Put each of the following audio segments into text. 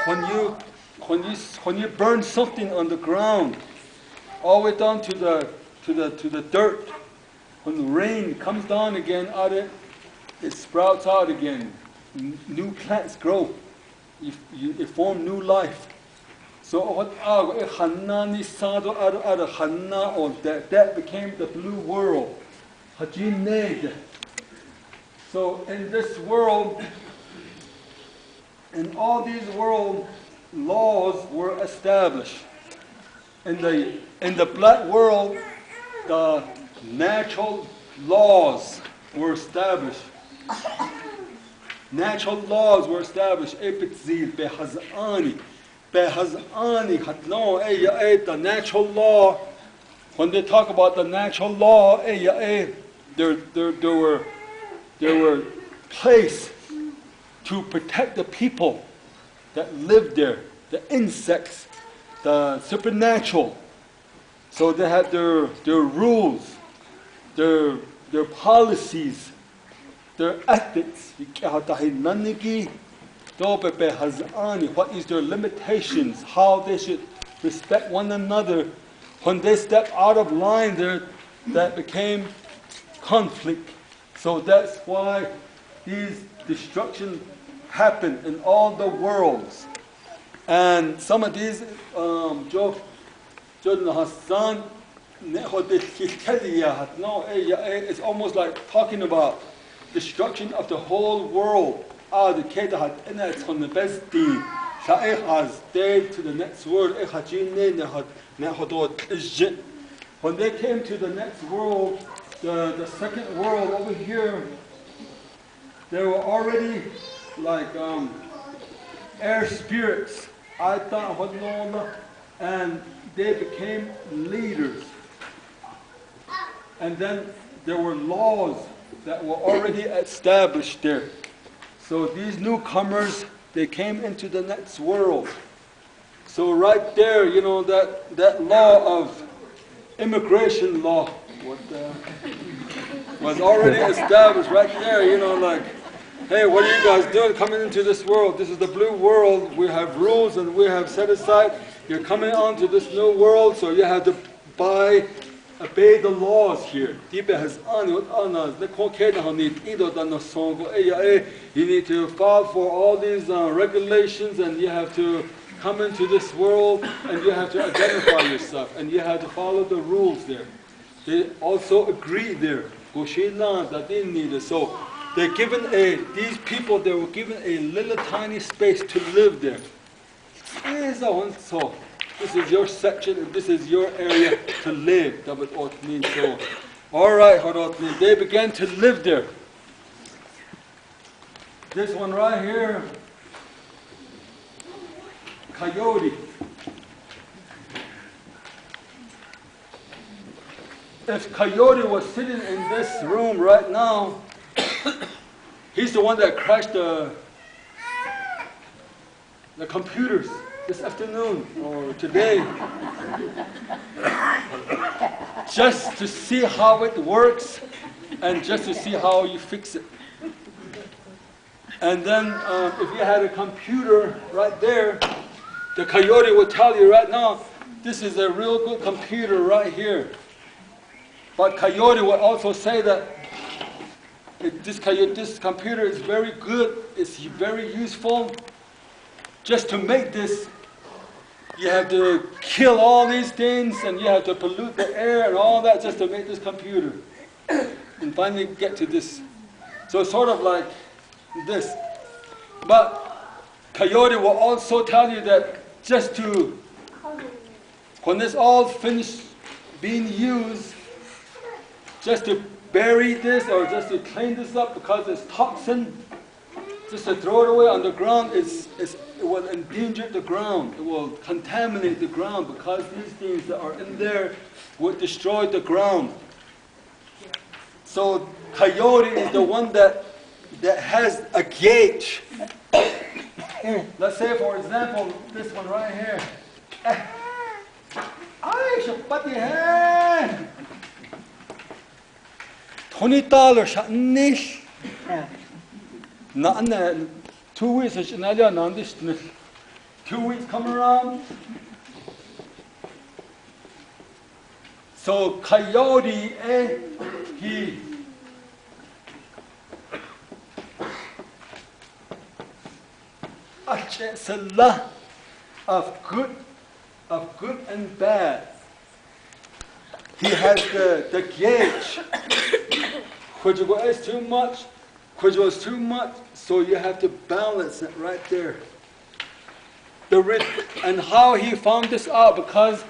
when you burn something on the ground, all the way down to the dirt, when the rain comes down again out it, it sprouts out again. New plants grow. It form new life. So that became the blue world. So in this world, in all these world, laws were established. In the black world, the natural laws were established. Natural laws were established. The natural law, when they talk about the natural law, there were placed to protect the people that lived there, the insects, the supernatural. So they had their rules, their policies, their ethics. What is their limitations? How they should respect one another. When they step out of line there, that became conflict. So that's why these destruction happened in all the worlds. And some of these, Hassan, it's almost like talking about destruction of the whole world. To the next world. When they came to the next world, the second world over here, they were already like air spirits, and they became leaders. And then there were laws that were already established there. So these newcomers, they came into the next world. So right there, that law of immigration law was already established right there, like, hey, what are you guys doing coming into this world? This is the blue world. We have rules and we have set aside. You're coming onto this new world, so you have to obey the laws here. You need to follow for all these regulations, and you have to come into this world, and you have to identify yourself, and you have to follow the rules there. They also agree there. So they're given these people, they were given a little tiny space to live there. So this is your section, and this is your area to live. So, all right, they began to live there. This one right here, coyote. If Coyote was sitting in this room right now, he's the one that crashed the computers this afternoon or today, just to see how it works and just to see how you fix it. And then if you had a computer right there, the Coyote will tell you right now, this is a real good computer right here. But Coyote will also say that this computer is very good, it's very useful. Just to make this, you have to kill all these things, and you have to pollute the air and all that just to make this computer. And finally get to this. So it's sort of like this. But Coyote will also tell you that just to, when it's all finished being used, just to bury this or just to clean this up because it's toxin, just to throw it away on the ground, it will endanger the ground. It will contaminate the ground because these things that are in there will destroy the ground. So Coyote is the one that has a gauge. Let's say, for example, this one right here. $20 shot 2 weeks 2 weeks come around. So coyote, he it's a lot of good and bad. He has the gauge, which is too much, which was too much, so you have to balance it right there. And how he found this out, because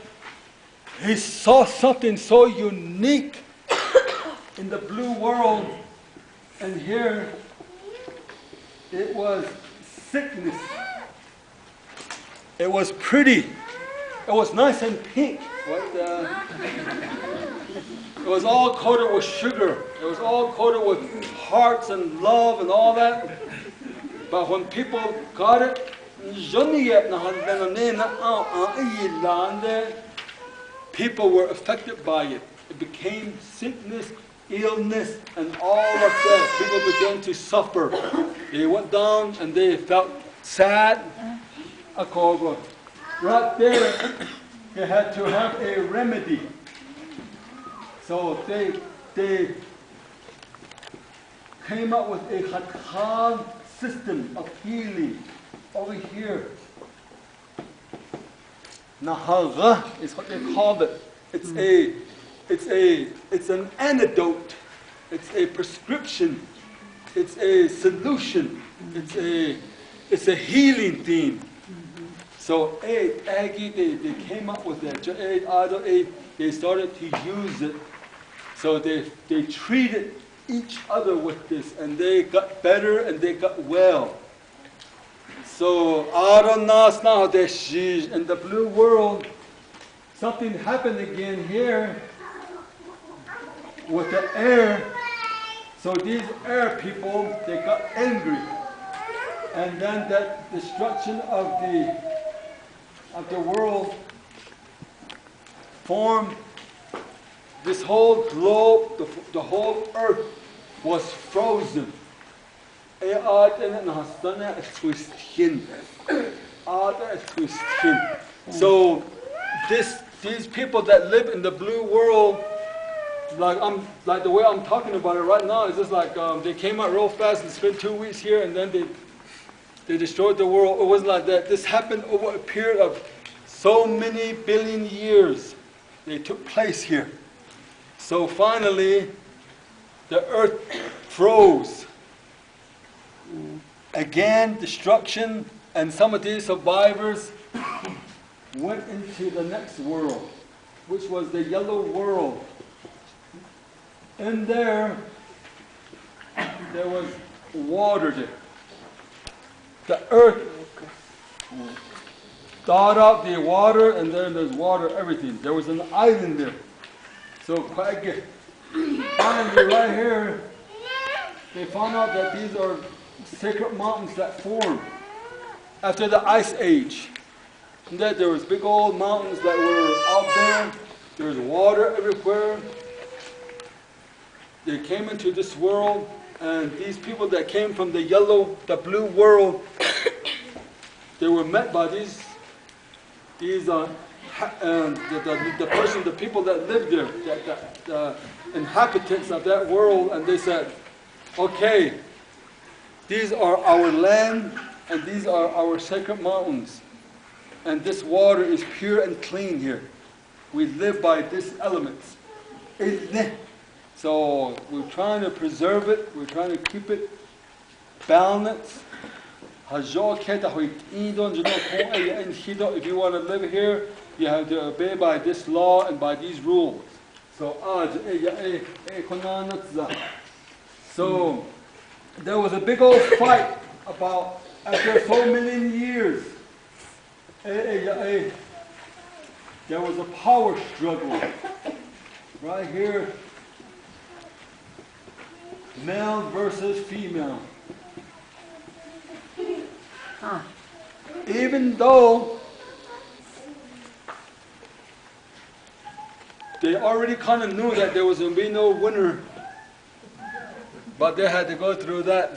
he saw something so unique in the blue world, and here it was sickness. It was pretty. It was nice and pink. It was all coated with sugar. It was all coated with hearts and love and all that. But when people got it, people were affected by it. It became sickness, illness, and all of that. People began to suffer. They went down and they felt sad. Right there, they had to have a remedy. So they came up with a Hakal system of healing over here. Nahaga is what they called it. It's an antidote. It's a prescription. It's a solution. It's a healing theme. So they came up with that. They started to use it. So they treated each other with this, and they got better and they got well. So in the blue world, something happened again here with the air. So these air people, they got angry. And then that destruction of the world formed. This whole globe, the whole earth was frozen. So these people that live in the blue world, like the way I'm talking about it right now, is just like they came out real fast and spent 2 weeks here, and then they destroyed the world. It wasn't like that. This happened over a period of so many billion years. They took place here. So finally, the earth froze. Again, destruction, and some of these survivors went into the next world, which was the yellow world. In there was water there. The earth thawed out the water, and then there's water, everything. There was an island there. So finally, right here, they found out that these are sacred mountains that formed after the Ice Age. And that there was big old mountains that were out there. There was water everywhere. They came into this world, and these people that came from the blue world, they were met by the people that lived there, the inhabitants of that world, and they said, okay, these are our land, and these are our sacred mountains, and this water is pure and clean here. We live by these elements. So we're trying to preserve it, we're trying to keep it balanced. If you want to live here, you have to obey by this law and by these rules. So there was a big old fight about, after so many years, there was a power struggle. Right here, male versus female. Even though they already kind of knew that there was going to be no winner, but they had to go through that